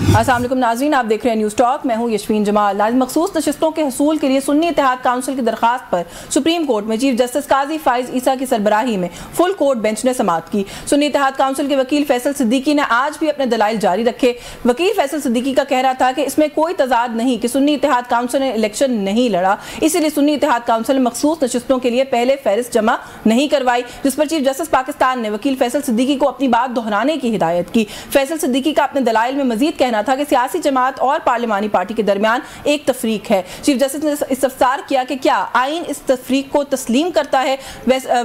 अस्सलाम वालेकुम नाज़रीन, आप देख रहे हैं न्यूज़ टॉक। मैं हूं यशवीन जमाल। आज मखसूस नशिस्तों के हसूल के लिए सुन्नी इत्तेहाद काउंसिल की दरखास्त पर सुप्रीम कोर्ट में चीफ जस्टिस काजी फाइज ईसा की सरबराही में फुल कोर्ट बेंच ने समाअत की। सुन्नी इत्तेहाद काउंसिल के वकील फैसल सिद्दीकी ने आज भी अपने दलाइल जारी रखे। वकील फैसल सिद्दीकी का कहना था कि इसमें कोई तजाद नहीं कि सुन्नी इत्तेहाद काउंसिल ने इलेक्शन नहीं लड़ा, इसीलिए सुन्नी इत्तेहाद काउंसिल ने मखसूस नशिस्तों के लिए पहले फहरिस्त जमा नहीं करवाई, जिस पर चीफ जस्टिस पाकिस्तान ने वकील फैसल सिद्दीकी को अपनी बात दोहराने की हिदायत की। फैसल सिद्दीकी का अपने दलाइल में मजीद कहना था कि सियासी जमात और पार्लिमानी पार्टी के दरमियान एक तफरीक है। चीफ जस्टिस ने इस्तफसार किया कि क्या आइन इस तफरीक को तस्लीम करता है।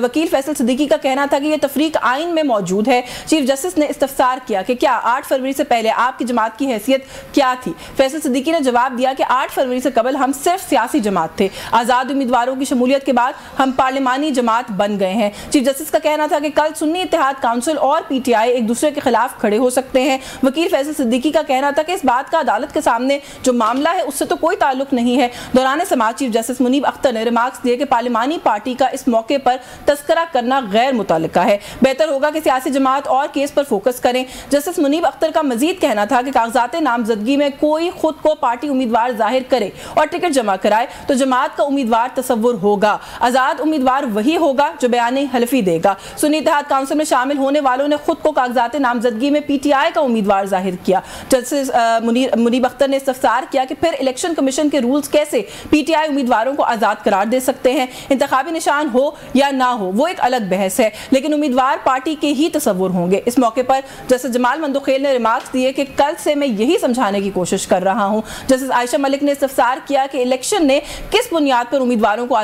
वकील फैसल सिद्दीकी का कहना था कि यह तफरीक आइन में मौजूद है। चीफ जस्टिस ने इस्तफसार किया कि क्या 8 फरवरी से पहले आपकी जमात की हैसियत क्या थी। फैसल सिद्दीकी ने जवाब दिया कि 8 फरवरी से कबल हम सिर्फ सियासी जमात थे, आज़ाद उम्मीदवारों की शमूलियत के बाद हम पार्लिमानी जमात बन गए हैं। चीफ जस्टिस का कहना था कि कल सुन्नी इत्तेहाद काउंसिल और PTI एक दूसरे के खिलाफ खड़े हो सकते हैं। वकील फैसल सिद्दीकी का कहना था कि इस बात का अदालत के सामने जो मामला है उससे तो कोई ताल्लुक नहीं है। दौरान समाअत चीफ जस्टिस मुनीब अख्तर ने रिमार्क्स दिए कि पार्लिमानी पार्टी का इस मौके पर तस्करा करना गैर मुतल्लिका है, बेहतर होगा कि सियासी जमात और केस पर फोकस करें। जस्टिस मुनीब अख्तर का मजीद कहना था कि कागजात नामजदगी में कोई खुद को पार्टी उम्मीदवार जाहिर करे और टिकट जमा कराए तो जमात का उम्मीदवार तस्वुर होगा, आजाद उम्मीदवार वही होगा जो बयानी हल्फी देगा। सुन्नी इत्तेहाद काउंसिल में शामिल होने वालों ने खुद को कागजात नामजदगी में PTI का उम्मीदवार जाहिर किया। जस्टिस मुनीब अख्तर ने इस्तफसार किया कि फिर इलेक्शन कमीशन के रूल्स कैसे PTI उम्मीदवारों को आजाद करार दे सकते हैं। इंतखाबी निशान हो या ना हो वो एक अलग बहस है, लेकिन उम्मीदवार पार्टी के ही तस्वुर होंगे। इस मौके पर जस्टिस जमाल मंदोखेल ने रिमार्क्स दिए कि कल से मैं यही समझाने की कोशिश कर रहा हूं। जस्टिस आयशा मलिक ने इस्तफसार किया कि इलेक्शन ने किस बुनियाद पर उम्मीदवारों को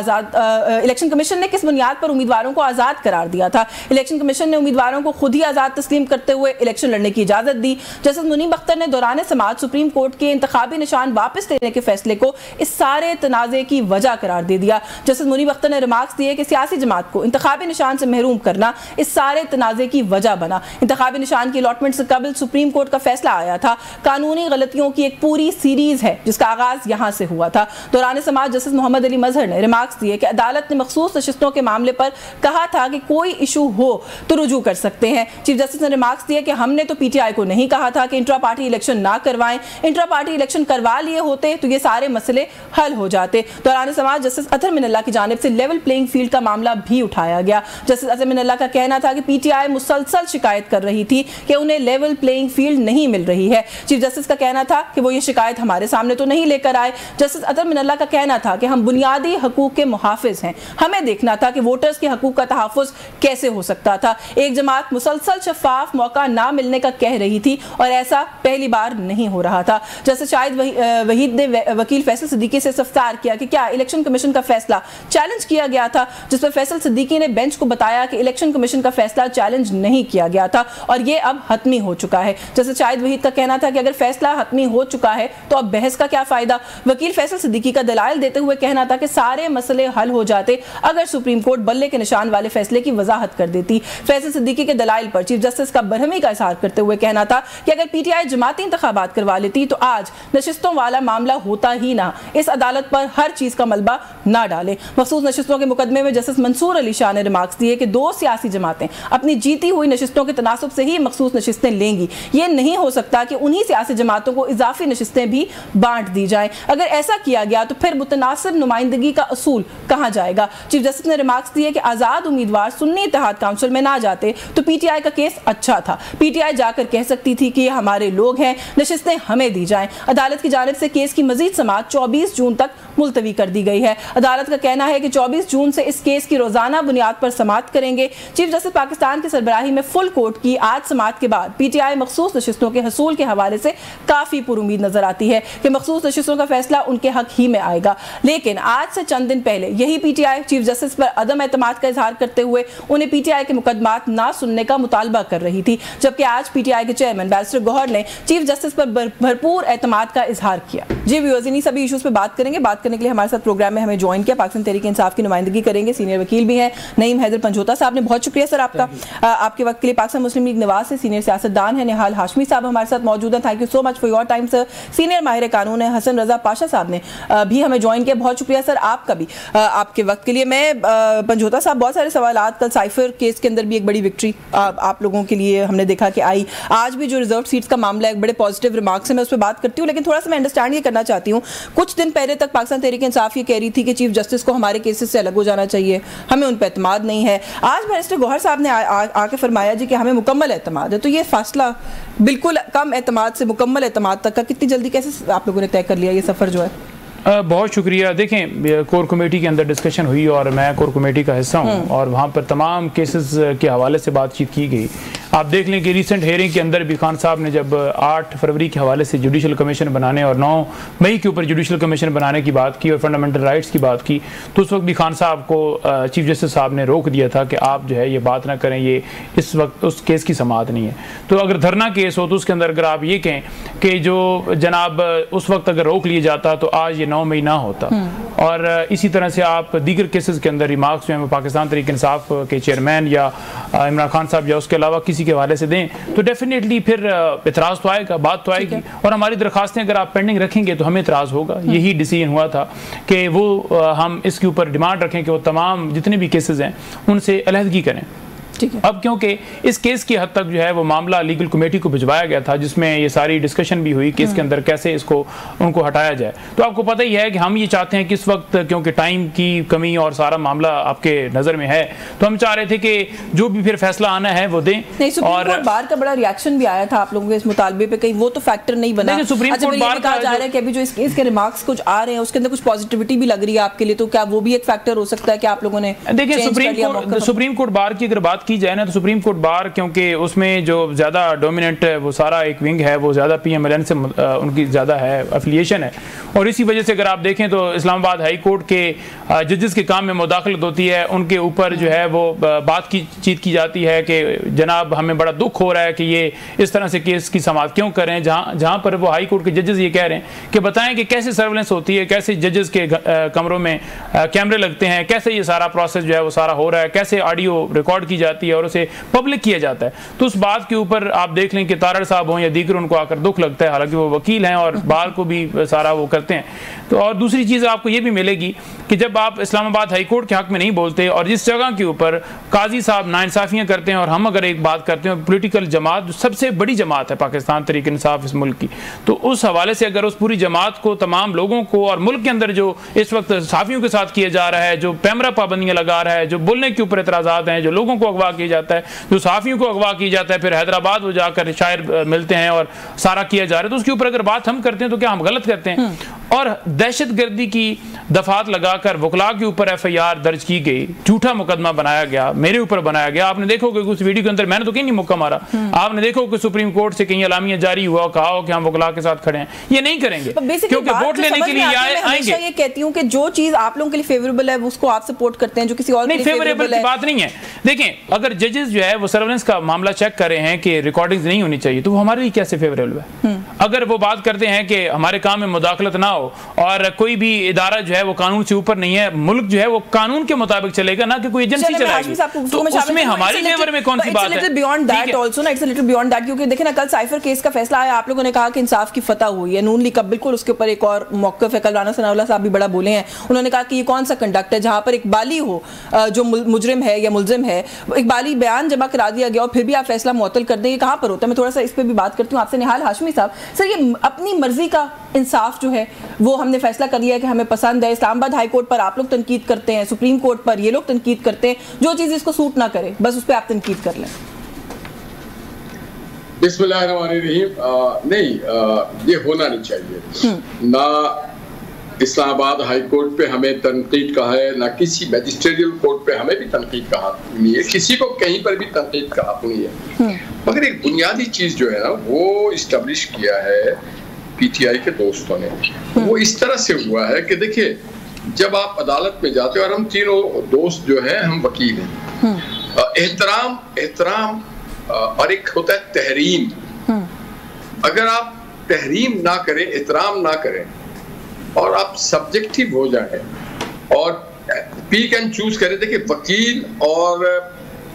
इलेक्शन कमीशन ने किस बुनियाद पर उम्मीदवारों को आजाद करार दिया था। इलेक्शन कमीशन ने उम्मीदवारों को खुद ही आजाद तस्लीम करते हुए इलेक्शन लड़ने की इजाजत दी। जस्टिस मुनीब अख्तर ने दौरान समाअत सुप्रीम कोर्ट के इंतखाबी निशान वापस लेने के फैसले को इस सारे तनाज़े की वजह करार दे दिया। जस्टिस मुनीब अख्तर ने रिमार्क्स दिए कि सियासी जमात को इंतखाबी निशान से महरूम करना इस सारे तनाज़े की वजह बना। इंतखाबी निशान की अलॉटमेंट से कबल सुप्रीम कोर्ट का फैसला आया था। कानूनी गलतियों की एक पूरी सीरीज है जिसका आगाज यहाँ से हुआ था। दौरान समाअत जस्टिस मोहम्मद अली मजहर ने रिमार्क्स दिए कि अदालत ने मखसूस नशिस्तों के मामले पर कहा था कि कोई इशू हो तो रुजू कर सकते हैं। चीफ जस्टिस ने रिमार्क्स दिए कि हमने तो PTI को नहीं कहा था कि इंट्रा पार्टी इलेक्शन ना करवाएं, इंट्रा पार्टी इलेक्शन करवा लिए होते तो ये सारे मसले हल हो जाते। दौरान समाअत जस्टिस अतहर मिनल्ला की जानिब से लेवल प्लेइंग फील्ड का मामला भी उठाया गया। जस्टिस अतहर मिनल्ला का कहना था कि PTI मुसलसल शिकायत कर रही थी कि उन्हें लेवल प्लेइंग फील्ड नहीं मिल रही है। चीफ जस्टिस का कहना था कि वो ये शिकायत हमारे सामने तो नहीं लेकर आए। जस्टिस अतहर मिनल्ला का कहना था कि हम बुनियादी हकूक के मुहाफिज हैं, हमें देखना था कि वोटर्स के हकूक का तहफ़्फ़ुज़ कैसे हो सकता था। एक जमात मुसलसल शफाफ मौका ना मिलने का कह रही थी और ऐसा पहली बार नहीं हो रहा था। जस्टिस शाहिद वहीद ने वकील फैसल सिद्दीकी से इस्तफसार किया कि क्या इलेक्शन कमीशन का फैसला चैलेंज किया गया था, जिस पर फैसल सिद्दीकी ने बेंच को बताया कि इलेक्शन कमीशन का फैसला चैलेंज नहीं किया गया था और ये अब हतमी हो चुका है। जस्टिस शाहिद वहीद का कहना था कि अगर फैसला हतमी हो चुका है तो अब बहस का क्या फायदा। वकील फैसल सिद्दीकी का दलाइल देते हुए कहना था कि सारे मसले हल हो जाते अगर सुप्रीम कोर्ट बल्ले के निशान वाले फैसले की वजाहत कर देती। फैसल सिद्दीकी के दलाइल पर चीफ जस्टिस का बरहमी का इजहार करते हुए कहना था कि अगर PTI जमाती इंतखाबात करवा लेती तो आज नशिस्तों वाला मामला होता ही ना। इस अदालत पर हर चीज का मलबा ना डाले। मखसूस नशिस्तों के मुकदमे में जस्टिस मंसूर अली शाह ने रिमार्क्स दिए कि 2 सियासी जमातें अपनी जीती हुई नशिस्तों के तनासुब से ही मखसूस नशिस्तें लेंगी। ये नहीं हो सकता कि उन्हीं सियासी जमातों को इजाफी नशिस्तें भी बांट दी जाएं। अगर ऐसा किया गया तो फिर मुतनासिब नुमाइंदगी का असूल कहाँ जाएगा। चीफ जस्टिस ने रिमार्क्स दिए कि आजाद उम्मीदवार सुन्नी इत्तेहाद काउंसिल में ना जाते तो PTI का केस अच्छा था। PTI जाकर कह सकती थी कि ये हमारे लोग हैं, नशिस्तें हमें दी जाएं। अदालत की जानिब से केस की मजीद समाअत 24 जून तक मुलतवी कर दी गई है। अदालत का कहना है कि 24 जून से इस केस की रोजाना बुनियाद पर समाअत करेंगे। चीफ जस्टिस पाकिस्तान की सरबराही में फुल कोर्ट की आज समाअत के बाद PTI मखसूस नशिस्तों के हसूल के हवाले से काफी पुरुमीद नजर आती है कि मखसूस नशिस्तों का फैसला उनके हक ही में आएगा। लेकिन आज से चंद दिन पहले यही PTI चीफ जस्टिस पर अदम एतमाद का इजहार करते हुए उन्हें PTI के मुकदमात ना सुनने का मुतालबा कर रही थी, जबकि आज PTI के चेयरमैन बैरिस्टर गौहर ने चीफ जस्टिस पर भरपूर एतमाद का इजहार किया। जी व्यूअर्स, इन्हीं सभी इशूज़ पे बात करेंगे। बात करने के लिए हमारे साथ प्रोग्राम में हमें ज्वाइन किया पाकिस्तान तहरीक इंसाफ की नुमाइंदगी करेंगे सीनियर वकील भी हैं नईम हैदर पंजोता साहब ने। बहुत शुक्रिया सर आपका, आपके वक्त के लिए। पाकिस्तान मुस्लिम लीग नवाज से सीनियर सियासतदान है निहाल हाशमी साहब हमारे साथ मौजूद हैं। Thank you so much for your time sir. Senior माहिर कानून है हसन रजा पाशा साहब ने भी हमें ज्वाइन किया। बहुत शुक्रिया सर आपका भी आपके वक्त के लिए। मैं पंजोता साहब, बहुत सारे सवाल कल साइफर केस के अंदर भी एक बड़ी विक्ट्री आप लोगों के लिए हमने देखा कि आई। आज भी जो रिजर्व सीट्स का मामला है एक बड़े बड़े पॉजिटिव रिमार्क्स हैं, मैं उस पर बात करती हूँ, लेकिन थोड़ा सा मैं अंडरस्टैंड ये करना चाहती हूँ। कुछ दिन पहले तक पाकिस्तान तहरीक इंसाफ ये कह रही थी कि चीफ जस्टिस को हमारे केसेस से अलग हो जाना चाहिए, हमें उन पर एतमाद नहीं है। आज बैरिस्टर गौहर साहब ने आके फरमाया जी कि हमें मुकम्मल एतमाद है। तो ये फासला बिल्कुल कम एतमाद से मुकम्मल एतमाद तक का कितनी जल्दी कैसे आप लोगों ने तय कर लिया ये सफ़र जो है? बहुत शुक्रिया। देखें, कोर कमेटी के अंदर डिस्कशन हुई और मैं कोर कमेटी का हिस्सा हूँ और वहाँ पर तमाम केसेस के हवाले से बातचीत की गई। आप देख लें कि रीसेंट हेयरिंग के अंदर भी खान साहब ने जब 8 फरवरी के हवाले से जुडिशल कमीशन बनाने और 9 मई के ऊपर जुडिशल कमीशन बनाने की बात की और फंडामेंटल राइट्स की बात की, तो उस वक्त भी खान साहब को चीफ जस्टिस साहब ने रोक दिया था कि आप जो है ये बात ना करें, ये इस वक्त उस केस की समाअत नहीं है। तो अगर धरना केस हो तो उसके अंदर अगर आप ये कहें कि जो जनाब उस वक्त अगर रोक लिया जाता तो आज ये 9 मई ना होता। और इसी तरह से आप दीगर केसेस के अंदर रिमार्क्स जो है पाकिस्तान तहरीक इंसाफ के चेयरमैन या इमरान खान साहब या उसके अलावा किसी के हवाले से दें तो डेफिनेटली फिर इतराज़ तो आएगा, बात तो आएगी। और हमारी दरखास्तें अगर आप पेंडिंग रखेंगे तो हमें इतराज़ होगा। यही डिसीजन हुआ था कि वो हम इसके ऊपर डिमांड रखें कि वो तमाम जितने भी केसेस हैं उनसे अलहदगी करें। अब क्योंकि इस केस की हद तक जो है वो मामला लीगल कमेटी को भिजवाया गया था जिसमें ये सारी डिस्कशन भी हुई केस के अंदर कैसे इसको उनको हटाया जाए। तो आपको पता ही है कि हम ये चाहते हैं कि इस वक्त क्योंकि टाइम की कमी और सारा मामला आपके नज़र में है तो हम चाह रहे थे कि जो भी फिर फैसला आना है वो दें। और बार का बड़ा रिएक्शन भी आया था आप लोगों के इस मुतालबे पे, कहीं वो तो फैक्टर नहीं बना। सुप्रीम कोर्ट बार कहा जा रहा है कि अभी जो इस केस के रिमार्क्स कुछ आ रहे हैं उसके अंदर कुछ पॉजिटिविटी भी लग रही है आपके लिए, तो क्या वो भी एक फैक्टर हो सकता है कि आप लोगों ने? देखिए, सुप्रीम कोर्ट बार की अगर बात की जाए ना तो सुप्रीम बार क्योंकि उसमें जो ज़्यादा डोमिनेंट है वो सारा एक विंग है, वो ज़्यादा PMLN से उनकी ज़्यादा है एफिलिएशन है। और इसी वजह से अगर आप देखें तो इस्लामाबाद हाई कोर्ट के जजेस के काम में मुदाखलत होती है, उनके ऊपर जो है वो बात की चीत की जाती है कि जनाब हमें बड़ा दुख हो रहा है कि ये इस तरह से केस की समाअत क्यों करें, जहाँ पर वो हाई कोर्ट के जजेस ये कह रहे हैं कि बताएं कि कैसे सर्वेलेंस होती है, कैसे जजेस के कमरों में कैमरे लगते हैं, कैसे ये सारा प्रोसेस जो है वो सारा हो रहा है, कैसे ऑडियो रिकॉर्ड की जाती है और उसे पब्लिक किया जाता है। तो उस बात के ऊपर आप देख लें कि तारड़ साहब हों या दीगर उनको आकर दुख लगता है, हालांकि वो वकील हैं और बार को भी सारा वो करते हैं। तो और दूसरी चीज़ आपको ये भी मिलेगी कि जब आप इस्लामाबाद हाई कोर्ट के हक में नहीं बोलते और जिस जगह के ऊपर काजी साहब नाइंसाफियाँ करते हैं और हम अगर एक बात करते हैं पोलिटिकल जमात जो सबसे बड़ी जमात है पाकिस्तान तहरीक इंसाफ इस मुल्क की, तो उस हवाले से अगर उस पूरी जमात को तमाम लोगों को और मुल्क के अंदर जो इस वक्त सहाफ़ियों के साथ किया जा रहा है, जो पैमरा पाबंदियाँ लगा रहा है, जो बोलने के ऊपर एतराज़ात हैं, जो लोगों को अगवा किया जाता है, जो सहाफ़ियों को अगवा किया जाता है, फिर हैदराबाद वो जाकर शायर मिलते हैं और सारा किया जा रहा है, तो उसके ऊपर अगर बात हम करते हैं तो क्या हम गलत करते हैं? और दहशतगर्दी की दफात लगाकर वकला के ऊपर FIR दर्ज की गई, झूठा मुकदमा बनाया गया, मेरे ऊपर बनाया गया। आपने देखो कि उस वीडियो के अंदर मैंने तो कहीं नहीं मुक्का मारा, आपने देखो कि सुप्रीम कोर्ट से कहीं अलामिया जारी हुआ, कहा हो कि हम वकला के साथ खड़े हैं। ये नहीं करेंगे क्योंकि वोट लेने के लिए आएंगे। ये कहती हूँ कि जो चीज आप लोगों के लिए फेवरेबल है उसको आप सपोर्ट करते हैं, जो किसी और नहीं फेवरेबल की बात नहीं है। देखें, अगर जजेस जो है वो सर्वेलेंस का मामला चेक कर रहे हैं कि रिकॉर्डिंग्स नहीं होनी चाहिए तो वो हमारे लिए कैसे फेवरेबल है? अगर वो बात करते हैं कि हमारे काम में मुदाखलत ना हो और कोई भी इदारा जो है वो कानून से ऊपर नहीं है, मुल्क जो है वो कानून के मुताबिक चलेगा, ना कि कोई एजेंसी चलाएगी, तो उसमें हमारी फेवर में कौन सी बात है? बियॉन्ड दैट आल्सो ना, it's a little beyond that, क्योंकि देखिए ना कल साइफर केस का फैसला आया, आप लोगों ने कहा कि इंसाफ की फतह हुई है, नून लीग का बिल्कुल उसके ऊपर एक और मौक़िफ़ है। कल राना सनाउल्लाह साहब भी बड़ा बोले हैं, उन्होंने कहा कि ये कौन सा कंडक्ट है जहाँ पर एक बाली हो जो मुजरिम है या मुलजिम है, एक बाली बयान जमा करा दिया गया और फिर भी आप फैसला मुअत्तल कर देंगे, कहाँ पर होता है? मैं थोड़ा सा इस पर भी बात करती हूँ आपसे। निहाल हाशमी साहब, सर ये अपनी मर्जी का इंसाफ जो है वो हमने फैसला कर लिया है कि हमें पसंद है। इस्लामाबाद हाई कोर्ट पर आप लोग तनकीद करते हैं, सुप्रीम कोर्ट पर ये लोग तनकीद करते हैं, जो चीज़ इसको सूट ना करे बस उस पर आप तनकीद कर लें। बिस्मिल्लाहिर्रहमानिर्रहीम। नहीं, ये होना नहीं चाहिए। ना इस्लामाबाद हाई कोर्ट पे हमें तनकीद का है, ना किसी मैजिस्ट्रेरियल कोर्ट पे हमें भी तनकीद का हक नहीं है, किसी को कहीं पर भी तनकीद का हक नहीं है। मगर एक बुनियादी चीज जो है ना वो इस्टेब्लिश किया है PTI के दोस्तों ने, वो इस तरह से हुआ है कि देखिए जब आप अदालत में जाते हो, और हम तीनों दोस्त जो हैं हम वकील हैं, एहतराम और एक होता है तहरीम। अगर आप तहरीम ना करें, एहतराम ना करें और आप सब्जेक्टिव हो जाए और पिक एंड चूज करें, देखिए वकील और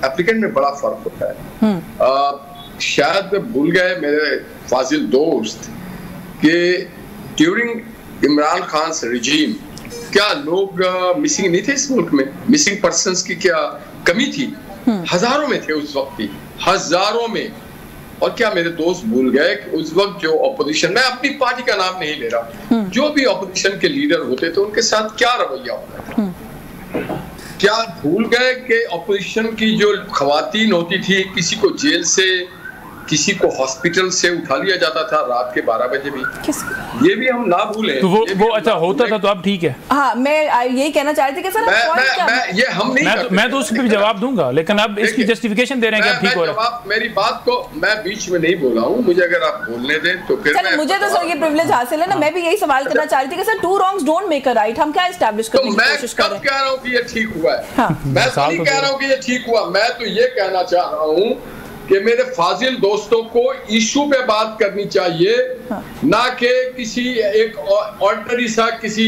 एप्लीकेंट में बड़ा फर्क होता है। शायद भूल गए मेरे फाजिल दोस्त कि ड्यूरिंग इमरान खान रिजीम क्या लोग मिसिंग नहीं थे इस मुल्क में? मिसिंग पर्सन्स की क्या कमी थी? हजारों में थे उस वक्त ही, हजारों में। और क्या मेरे दोस्त भूल गए कि उस वक्त जो ऑपोजिशन, मैं अपनी पार्टी का नाम नहीं ले रहा, जो भी ऑपोजिशन के लीडर होते थे उनके साथ क्या रवैया होता था? क्या भूल गए कि ऑपोजिशन की जो खवातीन होती थी, किसी को जेल से, किसी को हॉस्पिटल से उठा लिया जाता था रात के 12 बजे भी, ये भी हम ना भूलें। तो वो अच्छा होता था तो अब ठीक है। हाँ, मैं यही कहना चाह रही थी कि सर ये हम नहीं, मैं तो उस पर जवाब दूंगा, लेकिन अब इसकी जस्टिफिकेशन दे रहे हैं कि अब ठीक हो रहा है। मेरी बात को मैं बीच में नहीं बोला हूँ, मुझे अगर आप बोलने दें तो फिर मुझे तो सर ये प्रिविलेज हासिल है ना। मैं भी यही सवाल करना चाह रही थी कि sir two wrongs don't make a right, हम क्या एस्टैब्लिश करने की कोशिश कर रहे हैं? मैं कब कह रहा हूँ कि ये ठीक हुआ है? मैं तो नहीं कह रहा हूँ कि ये ठीक हुआ, मैं तो ये कहना चाह रहा हूँ कि मेरे फाजिल दोस्तों को इशू पे बात करनी चाहिए, ना कि किसी एक ऑर्डिनरी सा किसी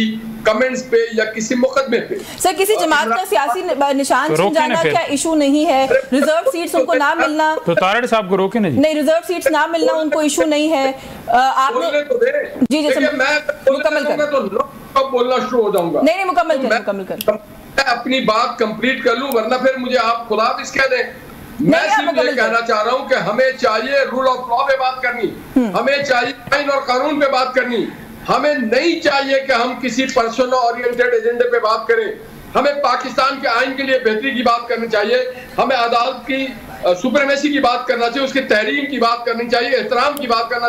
कमेंट्स पे या किसी मुकदमे पे। सर किसी जमात का सियासी निशान छिन जाना क्या इशू नहीं है? रिजर्व सीट्स उनको ना मिलना, तो तारड़ साहब को रोके नहीं, रिजर्व सीट्स ना मिलना उनको इशू नहीं है। आपने जी जी सर, मैं मुकम्मल तो बोलना शुरू हो जाऊंगा। नहीं मुकम्मल कर मैं अपनी बात कंप्लीट कर लूं, वरना फिर मुझे आप खुलाफिज कह दें। मैं सिर्फ ये कहना चाह रहा हूं कि हमें चाहिए रूल ऑफ लॉ पे बात करनी, हमें चाहिए आइन और कानून पे बात करनी, हमें नहीं चाहिए कि हम किसी पर्सन ओरिएंटेड एजेंडे पे बात करें। हमें पाकिस्तान के आइन के लिए बेहतरी की बात करनी चाहिए, हमें अदालत की सुप्रीमेसी की बात करना चाहिए, उसके तहरीम की बात करनी चाहिए, एहतराम की बात करना,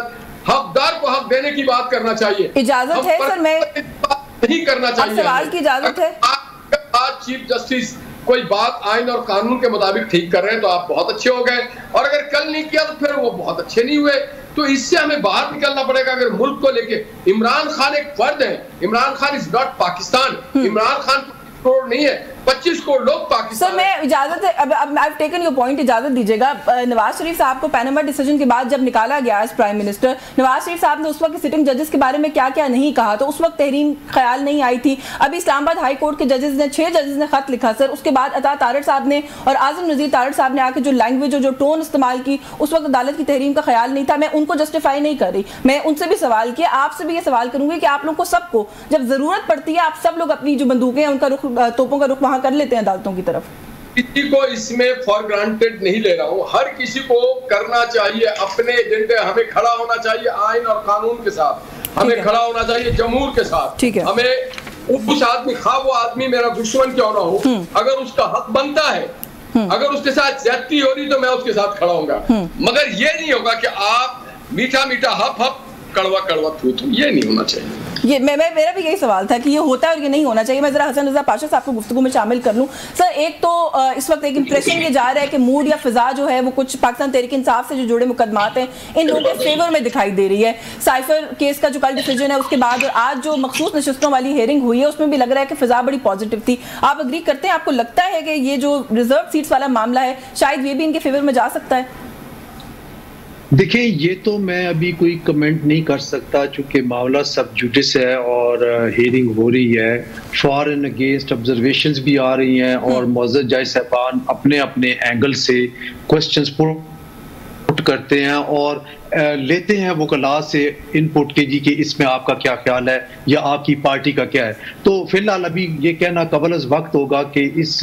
हकदार को हक देने की बात करना चाहिए। इजाजत है सर, मैं नहीं करना चाहिए। सवाल की इजाजत है। आज चीफ जस्टिस कोई बात आइन और कानून के मुताबिक ठीक कर रहे हैं तो आप बहुत अच्छे हो गए, और अगर कल नहीं किया तो फिर वो बहुत अच्छे नहीं हुए। तो इससे हमें बाहर निकलना पड़ेगा। अगर मुल्क को लेके, इमरान खान एक फर्द है, इमरान खान इज नॉट पाकिस्तान, इमरान खान करोड़ नहीं है, 25 करोड़ लोग पाकिस्तान। सर मैं इजाजत है, अब I have taken your point, इजाजत दीजिएगा। नवाज शरीफ साहब को पैनामा डिसीजन के बाद जब निकाला गया as prime minister, Nawaz Sharif साहब ने उस वक्त सिटिंग जजेस के बारे में क्या क्या नहीं कहा, तो उस वक्त तहरीम ख्याल नहीं आई थी। अभी इस्लामाबाद हाई कोर्ट के जजेस ने 6 जजेस ने खत लिखा सर, उसके बाद अता तारड़ साहब ने और आजम नज़ीर तारड़ साहब ने आके जो लैंग्वेज और जो टोन इस्तेमाल की, उस वक्त अदालत की तहरीम का ख्याल नहीं था। मैं उनको जस्टिफाई नहीं कर रही, मैं उनसे भी सवाल किया, आपसे भी ये सवाल करूंगी कि आप लोग को सबको जब जरूरत पड़ती है, आप सब लोग अपनी जो बंदूकें हैं उनका रुख, तोपों का रुख वहां कर लेते हैं अदालतों की तरफ। किसी को इसमें फॉर ग्रांटेड नहीं ले रहा हूं, हर किसी को करना चाहिए अपने एजेंडे, हमें खड़ा होना चाहिए आइन और कानून के साथ, हमें खड़ा होना चाहिए जमहूर के साथ। हमें उस आदमी, खा वो आदमी मेरा दुश्मन क्यों ना हो, अगर उसका हक बनता है, अगर उसके साथ ज्यादती हो रही तो मैं उसके साथ खड़ा होऊंगा, मगर ये नहीं होगा कि आप मीठा मीठा हप हप कड़वा कड़वा थू थू, ये नहीं होना चाहिए। ये मेरा भी यही सवाल था कि ये होता है और ये नहीं होना चाहिए। मैं जरा हसन रजा पाशा साहब को गुफ्तगू में शामिल कर लूं। सर एक तो इस वक्त एक इंप्रेशन ये जा रहा है कि मूड या फिजा जो है वो कुछ पाकिस्तान तहरीक इंसाफ से जो जुड़े मुकदमात हैं इन लोगों के फेवर में दिखाई दे रही है। साइफर केस का जो कल डिसीजन है उसके बाद और आज जो मखसूस नशिस्तों वाली हेयरिंग हुई है उसमें भी लग रहा है कि फिजा बड़ी पॉजिटिव थी। आप अग्री करते हैं? आपको लगता है कि ये जो रिजर्व सीट्स वाला मामला है शायद ये भी इनके फेवर में जा सकता है? देखिए, ये तो मैं अभी कोई कमेंट नहीं कर सकता चूंकि मामला सब जुडिस है और हियरिंग हो रही है, फॉर एंड अगेंस्ट ऑब्जर्वेशंस भी आ रही हैं और मौजूद जज साहबान अपने अपने एंगल से क्वेश्चंस पुट करते हैं और लेते हैं वकला से इनपुट के जी कि इसमें आपका क्या ख्याल है या आपकी पार्टी का क्या है। तो फिलहाल अभी ये कहना कबल अज़ वक्त होगा कि इस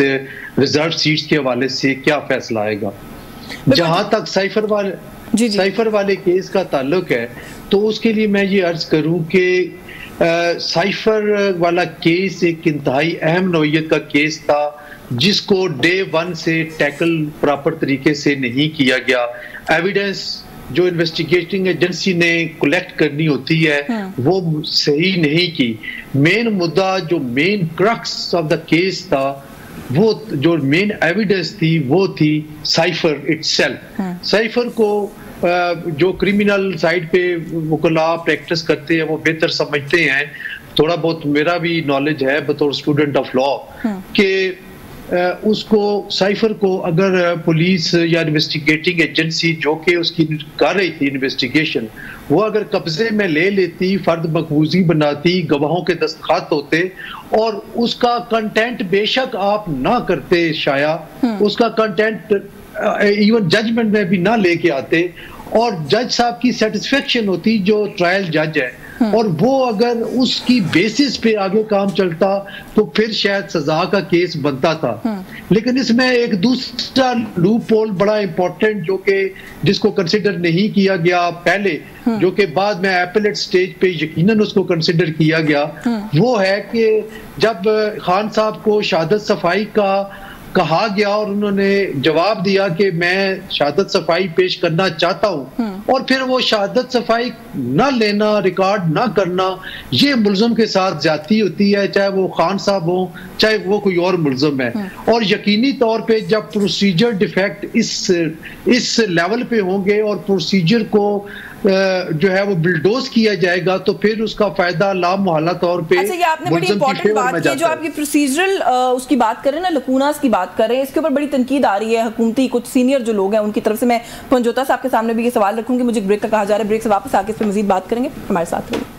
रिजर्व सीट्स के हवाले से क्या फैसला आएगा। जहां तक साइफर वाले केस का ताल्लुक है तो उसके लिए मैं ये अर्ज करूं कि साइफर वाला केस एक इंतहाई अहम नौइयत का केस था जिसको डे 1 से टैकल प्रॉपर तरीके से नहीं किया गया। एविडेंस जो इन्वेस्टिगेटिंग एजेंसी ने कलेक्ट करनी होती है वो सही नहीं की। मेन मुद्दा जो main crux of the case था, वो जो मेन एविडेंस थी वो थी साइफर इटसेल्फ। साइफर को जो क्रिमिनल साइड पे वकला प्रैक्टिस करते हैं वो बेहतर समझते हैं। थोड़ा बहुत मेरा भी नॉलेज है बतौर स्टूडेंट ऑफ लॉ कि उसको साइफर को अगर पुलिस या इन्वेस्टिगेटिंग एजेंसी जो कि उसकी कर रही थी इन्वेस्टिगेशन, वो अगर कब्जे में ले लेती, फर्द मकबूजी बनाती, गवाहों के दस्तखत होते और उसका कंटेंट बेशक आप ना करते, शाया उसका कंटेंट इवन जजमेंट में भी ना लेके आते और जज साहब की सेटिस्फेक्शन होती, जो ट्रायल जज है और वो अगर उसकी बेसिस पे आगे काम चलता तो फिर शायद सजा का केस बनता था। लेकिन इसमें एक दूसरा लूप होल बड़ा इंपॉर्टेंट जो कि जिसको कंसिडर नहीं किया गया पहले, जो कि बाद में एपेलेट स्टेज पे यकीनन उसको कंसिडर किया गया, वो है कि जब खान साहब को शहादत सफाई का कहा गया और उन्होंने जवाब दिया कि मैं शहादत सफाई पेश करना चाहता हूं, और फिर वो शहादत सफाई ना लेना, रिकॉर्ड ना करना, ये मुल्ज़म के साथ ज्यादती होती है, चाहे वो खान साहब हो चाहे वो कोई और मुल्ज़म है। और यकीनी तौर पे जब प्रोसीजर डिफेक्ट इस लेवल पे होंगे और प्रोसीजर को जो है वो बिल्डोज किया जाएगा तो फिर उसका फायदा लामहला तौर पे। अच्छा, ये आपने बड़ी इंपॉर्टेंट बात की, जो आपकी प्रोसीजरल उसकी बात कर रहे हैं ना, लकूनास की बात कर रहे हैं, इसके ऊपर बड़ी तनकीद आ रही है हुकूमती कुछ सीनियर जो लोग हैं उनकी तरफ से। मैं पंजोता साहब के सामने भी ये सवाल रखूंगी, मुझे ब्रेक का कहा जा रहा है, ब्रेक से वापस आके इस पर मजीद बात करेंगे, हमारे साथ रहिए।